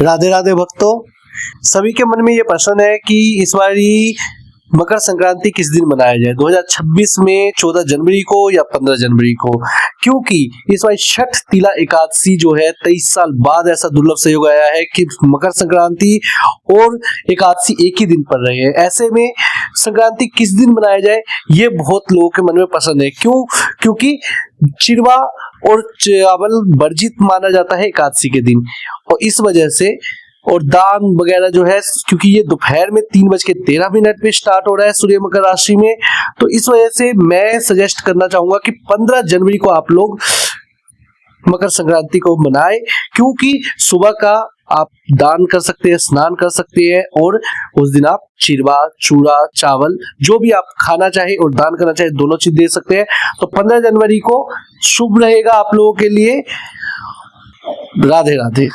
राधे राधे भक्तों, सभी के मन में ये प्रश्न है कि इस बारी मकर संक्रांति किस दिन मनाया जाए, 2026 में 14 जनवरी को या 15 जनवरी को, क्योंकि इस बार छठ तिला एकादशी जो है 23 साल बाद ऐसा दुर्लभ संयोग आया है कि मकर संक्रांति और एकादशी एक ही दिन पड़ रहे हैं। ऐसे में संक्रांति किस दिन मनाया जाए ये बहुत लोगों के मन में पसंद है। क्योंकि चिरवा और चावल वर्जित माना जाता है एकादशी के दिन, और इस वजह से और दान वगैरह जो है, क्योंकि ये दोपहर में 3:13 पे स्टार्ट हो रहा है सूर्य मकर राशि में, तो इस वजह से मैं सजेस्ट करना चाहूंगा कि 15 जनवरी को आप लोग मकर संक्रांति को मनाएं, क्योंकि सुबह का आप दान कर सकते हैं, स्नान कर सकते हैं, और उस दिन आप चिरवा, चूड़ा, चावल जो भी आप खाना चाहे और दान करना चाहे दोनों चीज दे सकते हैं। तो 15 जनवरी को शुभ रहेगा आप लोगों के लिए। राधे राधे।